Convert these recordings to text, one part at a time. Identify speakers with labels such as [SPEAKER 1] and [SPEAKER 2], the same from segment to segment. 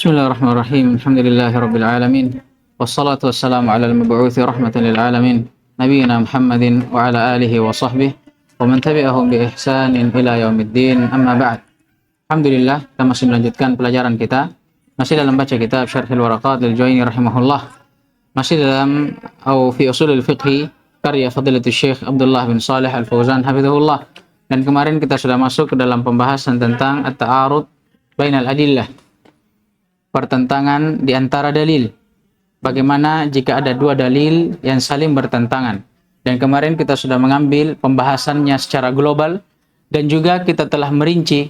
[SPEAKER 1] Bismillahirrahmanirrahim. Alhamdulillahirabbil alamin. Wassalatu wassalamu ala al-mab'uts rahmatan lil alamin, nabiyyina Muhammadin wa ala alihi wa sahbihi wa man tabi'ahum bi ihsanin ila yaumiddin. Amma ba'd. Alhamdulillah, kita masih melanjutkan pelajaran kita. Masih dalam baca kitab Syarhul Waraqat lil Juwaini rahimahullah. Masih dalam fi usulul fiqh karya Fadilatul Syekh Abdullah bin Shalih Al-Fauzan hafizahullah. Dan kemarin kita sudah masuk ke dalam pembahasan tentang at-ta'arud bainal adillah. Pertentangan di antara dalil. Bagaimana jika ada dua dalil yang saling bertentangan. Dan kemarin kita sudah mengambil pembahasannya secara global dan juga kita telah merinci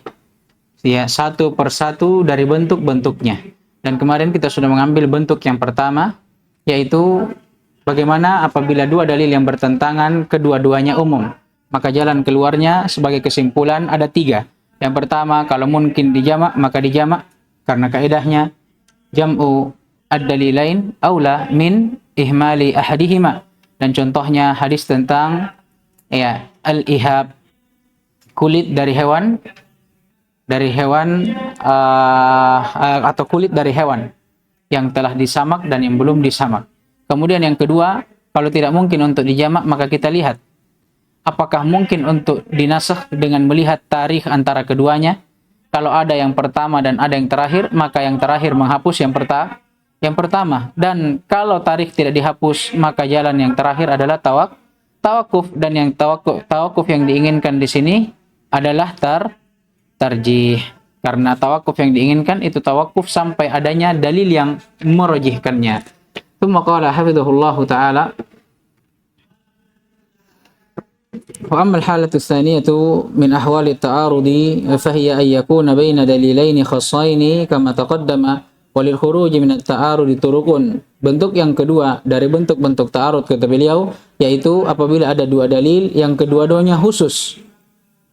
[SPEAKER 1] ya satu persatu dari bentuk-bentuknya. Dan kemarin kita sudah mengambil bentuk yang pertama, yaitu bagaimana apabila dua dalil yang bertentangan kedua-duanya umum. Maka jalan keluarnya sebagai kesimpulan ada tiga. Yang pertama, kalau mungkin dijamak maka dijamak. Karena kaidahnya jam'u ad-dalilain aula min ihmali ahadihima. Dan contohnya hadis tentang ya al-ihab, kulit dari hewan atau kulit dari hewan yang telah disamak dan yang belum disamak. Kemudian yang kedua, kalau tidak mungkin untuk dijamak maka kita lihat apakah mungkin untuk dinasakh dengan melihat tarikh antara keduanya. Kalau ada yang pertama dan ada yang terakhir, maka yang terakhir menghapus yang pertama. Dan kalau tarikh tidak dihapus, maka jalan yang terakhir adalah tawakuf. Dan yang tawakuf yang diinginkan di sini adalah tarjih. Karena tawakuf yang diinginkan itu tawakuf sampai adanya dalil yang merojihkannya. Tsumma qala hafizahullahu ta'ala, وأما الحالة الثانية من أحوال التعارض فهي أن يكون بين دليلين خاصين كما تقدم وللخروج من التعارض طرق. Bentuk yang kedua dari bentuk-bentuk ta'arud kata beliau, yaitu apabila ada dua dalil yang kedua-duanya khusus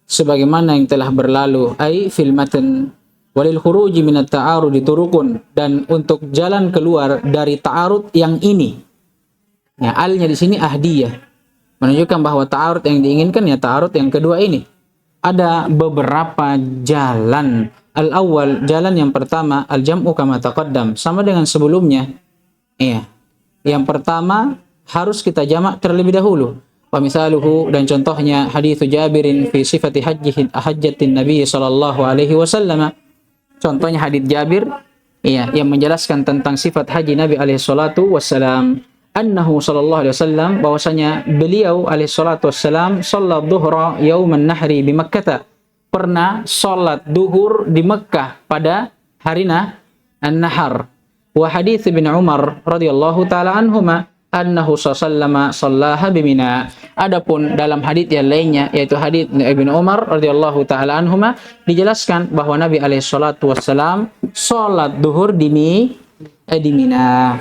[SPEAKER 1] sebagaimana yang telah berlalu, ai fil matan walil khuruj min at-ta'arud turuqun, dan untuk jalan keluar dari ta'arud yang ini. Ya, alnya di sini ahdiyah, menunjukkan bahwa ta'arud yang diinginkan ya ta'arud yang kedua ini. Ada beberapa jalan. Al-awwal, jalan yang pertama, al-jam'u kama taqaddam, sama dengan sebelumnya. Iya. Yang pertama harus kita jamak terlebih dahulu. Wa misaluhu, dan contohnya hadits Jabirin fi sifati hajjatin Nabi sallallahu alaihi wasallam. Contohnya hadits Jabir iya yang menjelaskan tentang sifat haji Nabi alaihi salatu wassalam. Annahu sallallahu alaihi wasallam, bahwasanya beliau alaihi salatu wassalam salat dhuhra yauman nahri di Makkah, pernah salat duhur di Mekah pada hari an-nahar. Wa hadits Ibnu Umar radhiyallahu taala anhuma annahu sallallahu sallaha bi Mina. Adapun dalam hadits yang lainnya yaitu hadits Ibnu Umar radhiyallahu taala anhuma dijelaskan bahwa Nabi alaihi salatu wassalam salat duhur di Mina.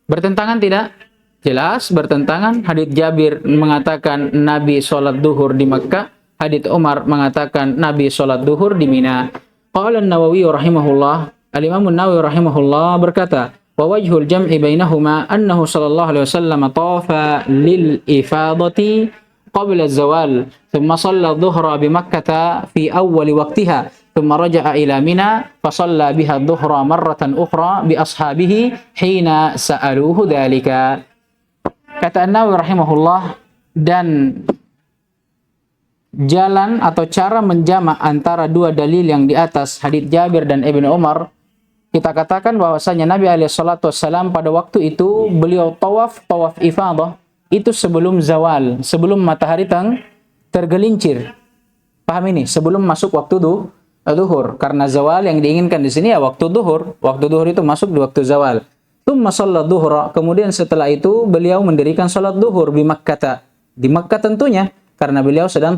[SPEAKER 1] Bertentangan tidak? Jelas bertentangan. Hadits Jabir mengatakan Nabi sholat duhur di Makkah. Hadits Umar mengatakan Nabi sholat duhur di Mina. Qala an-Nawawi rahimahullah, al-Imam an-Nawawi rahimahullah berkata, wa wajhul jam'i bainahuma annahu sallallahu alaihi wasallam tawafa lil ifadati qabla az-zawal, thumma shalla dhuhra bi Makkah fi awwal waqtiha. ثم رجع إلى منى فصلى بها الظهر مرة أخرى بأصحابه حين سألوه ذلك. Kata An-Nawawi rahimahullah, dan jalan atau cara menjamak antara dua dalil yang di atas hadits Jabir dan Ibnu Umar, kita katakan bahwasanya Nabi alaihi salatu wassalam pada waktu itu beliau tawaf ifadah itu sebelum zawal, sebelum matahari tergelincir. Paham ini? Sebelum masuk waktu duhur, karena zawal yang diinginkan di sini ya waktu duhur. Waktu duhur itu masuk di waktu zawal. Tsumma shalla dhuhra, kemudian setelah itu beliau mendirikan salat duhur di Makkah. Di Makkah tentunya karena beliau sedang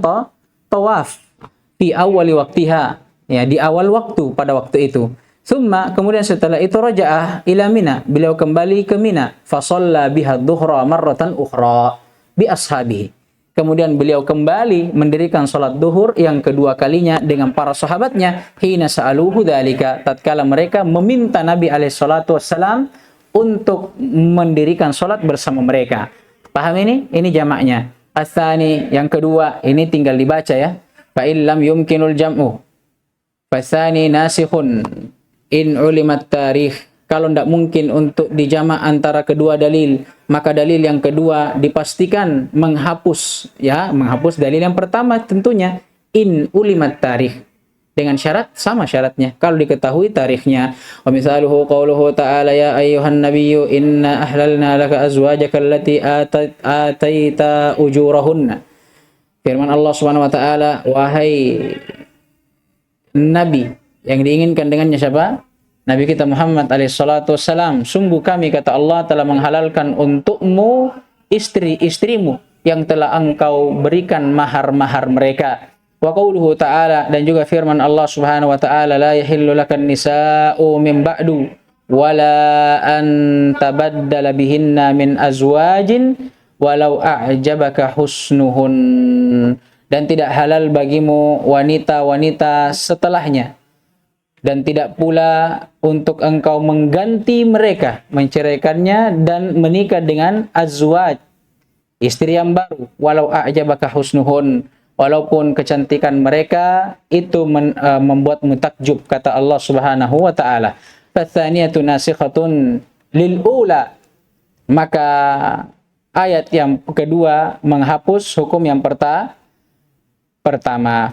[SPEAKER 1] tawaf fi awwali waqtiha, ya di awal waktu pada waktu itu. Tsumma, kemudian setelah itu raja'ah ila Mina, beliau kembali ke Mina, fa shalla biha dhuhra marratan ukhra bi ashabihi. Kemudian beliau kembali mendirikan salat duhur yang kedua kalinya dengan para sahabatnya. Hina sa'aluhu dzalika, tatkala mereka meminta Nabi alaihi salatu wassalam untuk mendirikan salat bersama mereka. Paham ini? Ini jamaknya. Asani, yang kedua, ini tinggal dibaca ya. Fa illam yumkinul jam'u fasani nasikhun in ulimat tarikh, kalau tidak mungkin untuk dijamak antara kedua dalil, maka dalil yang kedua dipastikan menghapus, ya, menghapus dalil yang pertama tentunya, in ulimat tarikh. Dengan syarat, sama syaratnya, kalau diketahui tarikhnya. Wa misaluhu qauluhu ta'ala ya ayyuhan nabiyyu inna ahlalna laka azwajaka allati ataita ujurahunna. Firman Allah Subhanahu wa taala, wahai nabi, yang diinginkan dengannya siapa? Nabi kita Muhammad alaihi salatu wassalam, sungguh kami, kata Allah, telah menghalalkan untukmu istri-istrimu yang telah engkau berikan mahar-mahar mereka. Wa qauluhu ta'ala, dan juga firman Allah Subhanahu wa ta'ala, la yahillu lakan nisa'u min ba'du wala an tabaddala bihinna min azwajin walau a'jabaka husnuhun, dan tidak halal bagimu wanita-wanita setelahnya, dan tidak pula untuk engkau mengganti mereka, menceraikannya dan menikah dengan azwaj, istri yang baru, walau a'jabaka husnuhun, walaupun kecantikan mereka itu membuatmu takjub, kata Allah Subhanahu wa taala. Fatsaniyatu nasikhatun lil ula, maka ayat yang kedua menghapus hukum yang pertama.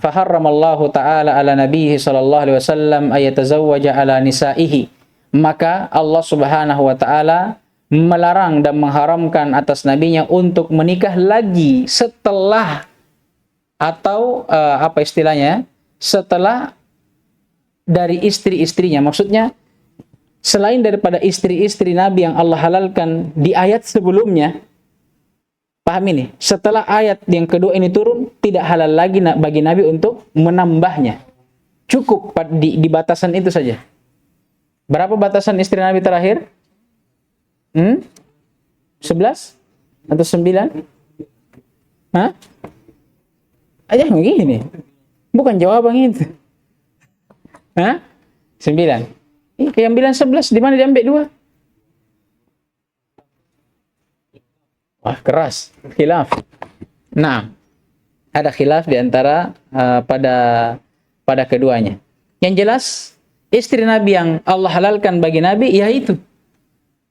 [SPEAKER 1] Faharramallahu ta'ala ala nabiyhi sallallahu alaihi wasallam ayatazawwaja ala nisaihi, maka Allah Subhanahu wa taala melarang dan mengharamkan atas nabinya untuk menikah lagi setelah, atau apa istilahnya, setelah dari istri-istrinya. Maksudnya selain daripada istri-istri Nabi yang Allah halalkan di ayat sebelumnya. Paham ini? Setelah ayat yang kedua ini turun, tidak halal lagi bagi Nabi untuk menambahnya. Cukup di batasan itu saja. Berapa batasan istri Nabi terakhir? 11 atau 9? Hah? Aja begini. Bukan jawaban itu. Hah? 9. Yang bilang 11, di mana diambil 2? Wah, keras. Khilaf. Nah, ada khilaf di antara pada keduanya. Yang jelas, istri Nabi yang Allah halalkan bagi Nabi, yaitu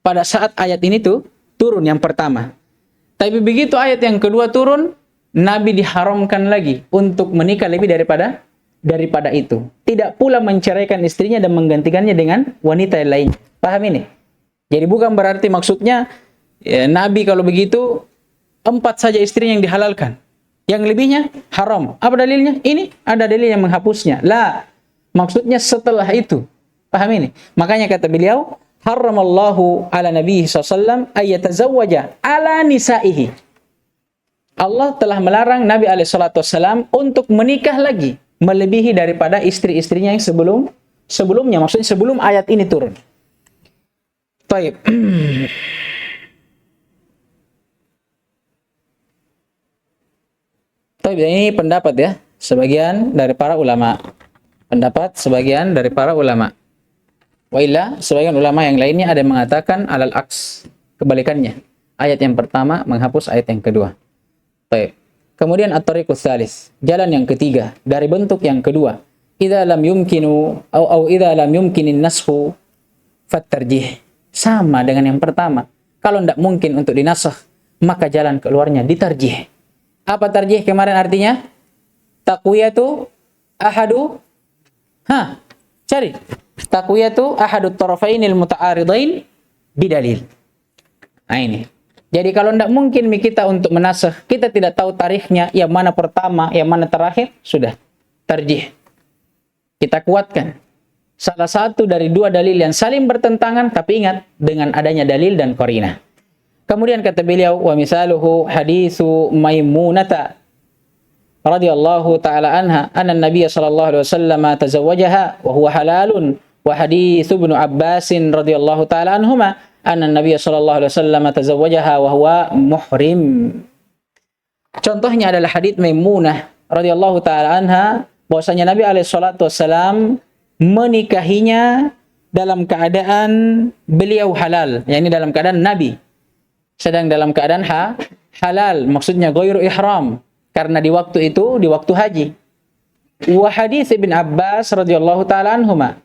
[SPEAKER 1] pada saat ayat ini turun yang pertama. Tapi begitu ayat yang kedua turun, Nabi diharamkan lagi untuk menikah lebih daripada itu. Tidak pula menceraikan istrinya dan menggantikannya dengan wanita yang lain. Paham ini? Jadi bukan berarti maksudnya ya, Nabi kalau begitu 4 saja istrinya yang dihalalkan. Yang lebihnya haram. Apa dalilnya? Ini ada dalil yang menghapusnya. La, maksudnya setelah itu. Paham ini? Makanya kata beliau, haramallahu ala nabihi sallallahu ayyatazawwaja ala nisaihi. Allah telah melarang Nabi SAW untuk menikah lagi, melebihi daripada istri-istrinya yang sebelumnya. Maksudnya sebelum ayat ini turun. Baik. Baik, ini pendapat ya, sebagian dari para ulama. Pendapat sebagian dari para ulama. Wa illa, sebagian ulama yang lainnya ada yang mengatakan alal aks, kebalikannya. Ayat yang pertama menghapus ayat yang kedua. Baik. Kemudian at-tariqus tsalis, jalan yang ketiga dari bentuk yang kedua. Idza lam yumkinu au idza lam yumkinin nasxu fatarjih. Sama dengan yang pertama. Kalau tidak mungkin untuk dinasakh, maka jalan keluarnya ditarjih. Apa tarjih kemarin artinya? Taqwiyatu ahadu cari. Taqwiyatu ahadu tarafainil muta'aridain bidalil. Nah ini. Jadi kalau tidak mungkin kita untuk menasakh, kita tidak tahu tarikhnya, yang mana pertama, yang mana terakhir, sudah tarjih. Kita kuatkan salah satu dari 2 dalil yang saling bertentangan, tapi ingat dengan adanya dalil dan qarinah. Kemudian kata beliau, wa misaluhu haditsu Maimunata radhiyallahu taala anha anna Nabiy sallallahu alaihi wasallam tazawwajaha wa huwa halalun, wa haditsu Ibnu Abbas radhiyallahu taala anhuma anna Nabiy sallallahu alaihi wasallam tazawwajaha wa huwa muhrim. Contohnya adalah hadits Maimunah radhiyallahu taala anha, bahwasanya Nabi alaihi salatu wasallam menikahinya dalam keadaan beliau halal, yakni dalam keadaan Nabi sedang dalam keadaan halal, maksudnya ghairu ihram, karena di waktu itu di waktu haji. Wa hadits Ibn Abbas radhiyallahu taala anhuma,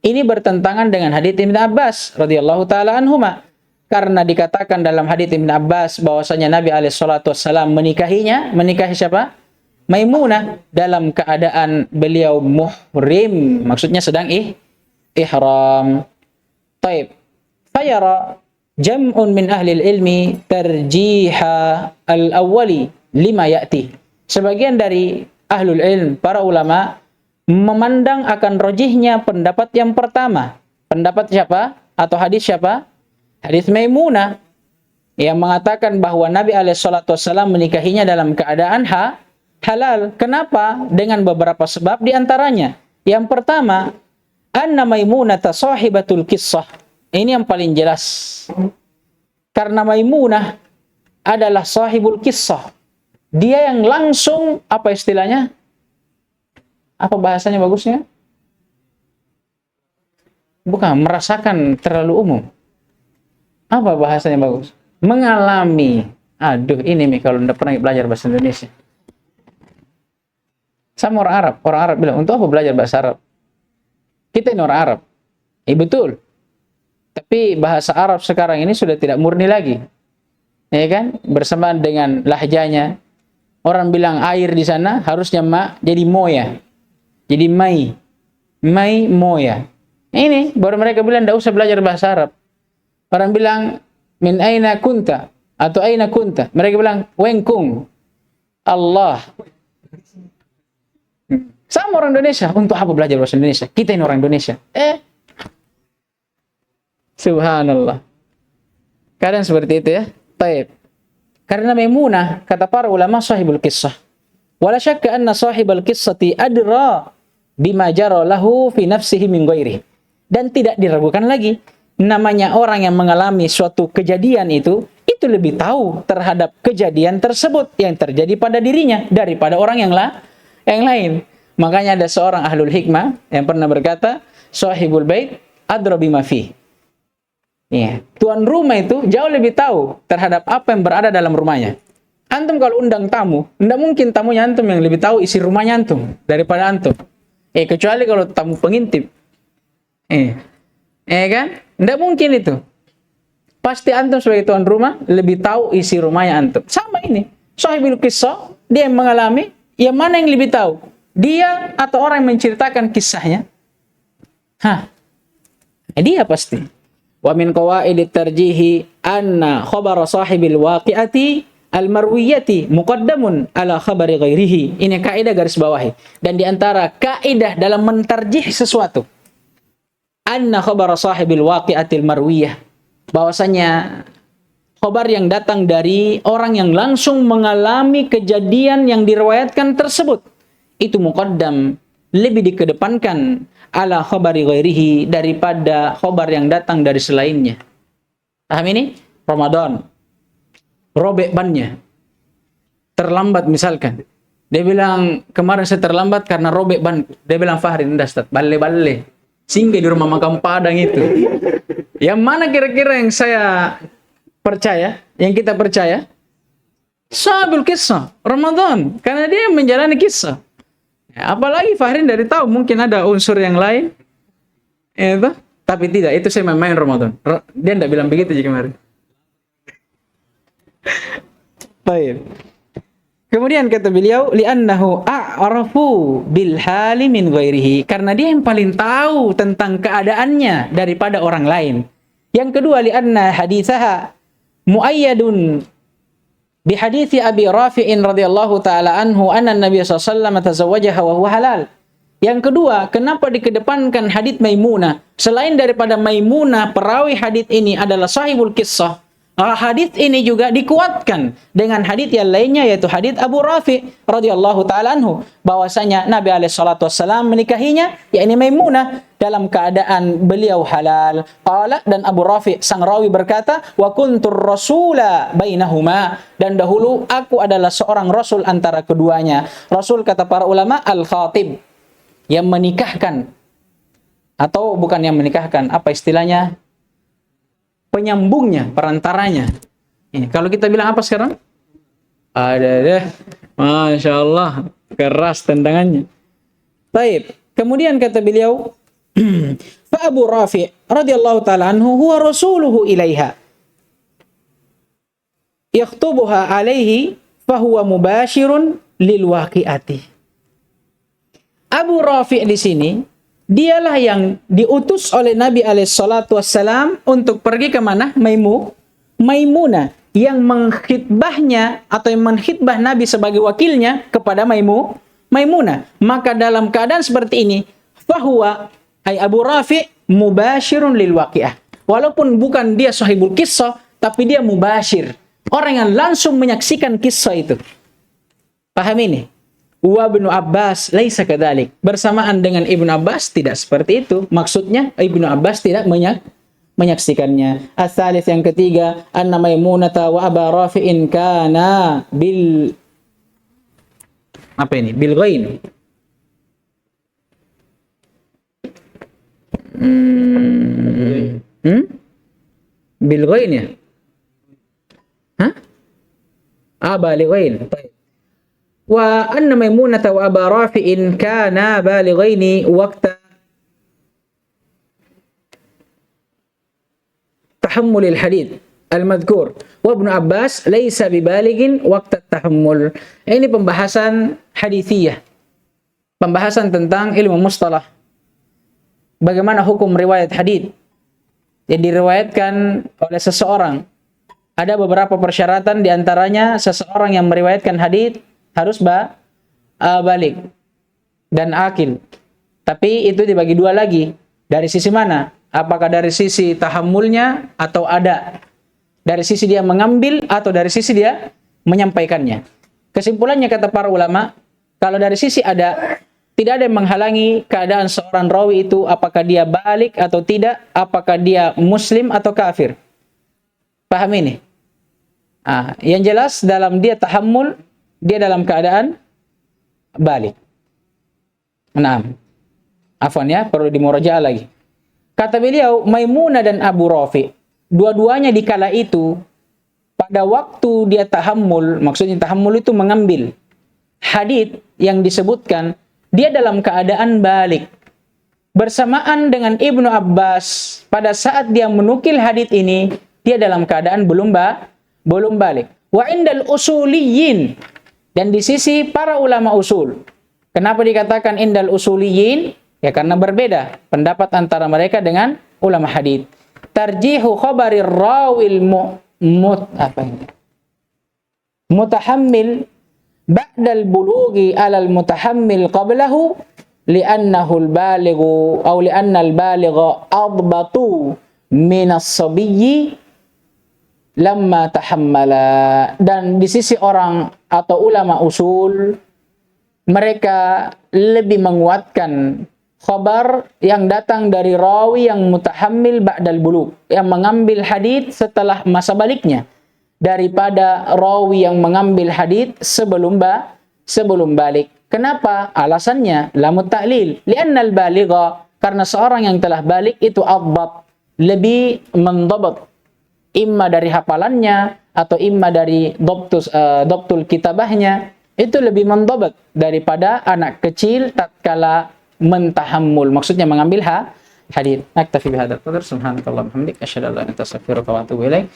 [SPEAKER 1] Ini bertentangan dengan hadits Ibn Abbas radhiyallahu taala anhuma. Karena dikatakan dalam hadits Ibn Abbas bahwasanya Nabi alaihi salatu wassalam menikahi siapa? Maimunah dalam keadaan beliau muhrim, maksudnya sedang ihram. Taib. Fayara jam'un min ahli ilmi tarjiha al-awwali lima ya'ti. Sebagian dari ahlul ilm, para ulama, memandang akan rojihnya pendapat yang pertama. Pendapat siapa? Atau hadis siapa? Hadis Maimunah yang mengatakan bahwa Nabi alaihissalam menikahinya dalam keadaan halal. Kenapa? Dengan beberapa sebab diantaranya. Yang pertama, anna Maimunah sahibatul qissah. Ini yang paling jelas. Karena Maimunah adalah sahibul qissah. Dia yang langsung, apa istilahnya? Apa bahasanya bagusnya? Bukan, merasakan terlalu umum. Apa bahasanya bagus? Mengalami. Aduh, ini nih kalau udah pernah belajar bahasa Indonesia. Sama orang Arab. Orang Arab bilang, untuk apa belajar bahasa Arab? Kita ini orang Arab. Betul. Tapi bahasa Arab sekarang ini sudah tidak murni lagi. Ya kan? Bersamaan dengan lahjanya. Orang bilang air di sana harusnya jadi moya. Jadi mai moya. Ini baru mereka bilang tidak usah belajar bahasa Arab. Orang bilang min aina kunta atau aina kunta. Mereka bilang wengkung. Allah. Sama orang Indonesia. Untuk apa belajar bahasa Indonesia? Kita ini orang Indonesia. Subhanallah. Kadang seperti itu ya. Taib. Karena Maimunah, kata para ulama, sahibul qissah. Wala syakka anna sahibul qissati adra bima jara lahu fi nafsihi min ghairihi. Dan tidak diragukan lagi, namanya orang yang mengalami suatu kejadian itu lebih tahu terhadap kejadian tersebut yang terjadi pada dirinya daripada orang yang lain. Makanya ada seorang ahlul hikmah yang pernah berkata, sahibul bait adra bima fi. Ya, tuan rumah itu jauh lebih tahu terhadap apa yang berada dalam rumahnya. Antum kalau undang tamu, tidak mungkin tamunya antum yang lebih tahu isi rumahnya antum daripada antum. Kecuali kalau tamu pengintip. Kan? Tidak mungkin itu. Pasti antum sebagai tuan rumah lebih tahu isi rumahnya antum. Sama ini. Sahibul qissah, dia yang mengalami, yang mana yang lebih tahu? Dia atau orang yang menceritakan kisahnya? Dia pasti. Wa min qawaidit tarjihi anna khabar sahibil waqi'ati al-marwiyati muqaddamun ala khabari ghairihi. Ini kaidah garis bawahi. Dan di antara kaidah dalam mentarjih sesuatu, anna khabar sahibil waqi'ati al-marwiyah, bahwasanya khabar yang datang dari orang yang langsung mengalami kejadian yang diriwayatkan tersebut, itu muqaddam, lebih dikedepankan ala khabari ghairihi daripada khabar yang datang dari selainnya. Paham ini? Ramadan. Robek bannya. Terlambat misalkan. Dia bilang, kemarin saya terlambat karena robek ban. Dia bilang, Fahri, ndak Ustaz, balle-balle. Singgah di rumah makam Padang itu. Yang mana kira-kira yang saya percaya, yang kita percaya? Sahibul kisah, Ramadan. Karena dia menjalani kisah. Apalagi Fahrin dari tahu mungkin ada unsur yang lain, tapi tidak, itu saya main Ramadan. Dia tidak bilang begitu kemarin. Baik. Kemudian kata beliau, li'annahu a'rafu bil hali min ghairihi, karena dia yang paling tahu tentang keadaannya daripada orang lain. Yang kedua, li'anna hadithaha muayyadun bi hadithi Abi Rafi'in radhiyallahu taala anhu anna Nabi sallallahu alaihi wasallam tazawwajaha wa huwa halal. Yang kedua, kenapa dikedepankan hadits Maimunah selain daripada Maimunah perawi hadits ini adalah sahibul qissah? Hadits ini juga dikuatkan dengan hadits yang lainnya, yaitu hadits Abu Rafi' radhiyallahu taala anhu, bahwasanya Nabi alaihi salatu wasallam menikahinya, yakni Maimunah, dalam keadaan beliau halal. Qala, dan Abu Rafi' sang rawi berkata, wa kuntur rasula bainahuma, dan dahulu aku adalah seorang rasul antara keduanya. Rasul, kata para ulama, al-khatib, yang menikahkan, atau bukan yang menikahkan, apa istilahnya, penyambungnya, perantaranya. Ini kalau kita bilang apa sekarang? Ada deh, Masya Allah, keras tendangannya. Baik, kemudian kata beliau, fa Abu Rafi' radhiyallahu ta'ala anhu huwa rasuluhu ilaiha yakhtubuha alaihi fahuwa mubashirun lil waqi'ati. Abu Rafi' di sini dialah yang diutus oleh Nabi alaihissalatu wassalam untuk pergi ke mana? Maimunah, yang mengkhitbahnya atau yang menkhitbah Nabi sebagai wakilnya kepada Maimunah. Maka dalam keadaan seperti ini, fahuwa ay Abu Rafi' mubashirun lil waqi'ah. Walaupun bukan dia sahibul kisah, tapi dia mubashir, orang yang langsung menyaksikan kisah itu. Paham ini? Wa Ibnu Abbas laisa kadzalik. Bersamaan dengan Ibnu Abbas tidak seperti itu. Maksudnya Ibnu Abbas tidak menyaksikannya. As-salis yang ketiga, anna Maimunata wa Aba Rafi'in kana bil apa ini? Bil ghain. Bil ghain ya? Hah? Balighain. Baik. Wa anna Maimunata wa Aba Rafi'in kana balighaini waqta tahammul al-hadith al-madhkur wa Ibnu Abbas laysa bibalighin waqta tahammul. Ini pembahasan hadithiyah. Pembahasan tentang ilmu mustalah. Bagaimana hukum riwayat hadith yang diriwayatkan oleh seseorang. Ada beberapa persyaratan, di antaranya seseorang yang meriwayatkan hadith harus balik dan akil. Tapi itu dibagi dua lagi. Dari sisi mana? Apakah dari sisi tahammulnya atau ada dari sisi dia mengambil atau dari sisi dia menyampaikannya. Kesimpulannya kata para ulama, kalau dari sisi ada, tidak ada yang menghalangi keadaan seorang rawi itu apakah dia balik atau tidak, apakah dia muslim atau kafir. Paham ini? Yang jelas dalam dia tahammul, dia dalam keadaan balik. Afwan ya, perlu dimurajaah lagi. Kata beliau, Maimunah dan Abu Rafi', dua-duanya di kala itu, pada waktu dia tahammul, maksudnya tahammul itu mengambil hadits yang disebutkan, dia dalam keadaan balik. Bersamaan dengan Ibnu Abbas, pada saat dia menukil hadits ini, dia dalam keadaan belum balik. Wa indal usuliyin, dan di sisi para ulama usul. Kenapa dikatakan indal usuliyin? Ya karena berbeda pendapat antara mereka dengan ulama hadith. Tarjihu khabarir rawil mutahammil ba'dal bulughi alal mutahammil qablahu li'annahu al-balighu aw li'anna al-baligha adbatu min as-sabiyyi lamma tahammala. Dan di sisi orang atau ulama usul, mereka lebih menguatkan khabar yang datang dari rawi yang mutahammil ba'dal bulugh, yang mengambil hadits setelah masa baliknya, daripada rawi yang mengambil hadits sebelum balik. Kenapa? Alasannya lamut ta'lil, li'annal baligha, karena seorang yang telah balik itu adbat, lebih mendabat, imma dari hafalannya atau imma dari dhabtul kitabahnya, itu lebih mendabat daripada anak kecil tatkala mentahammul, maksudnya mengambil hadits. Naktafi bihadzal qadar, subhanakallah wa bihamdik, asyhadu an la ilaha illa anta, astaghfiruka wa atubu ilaik.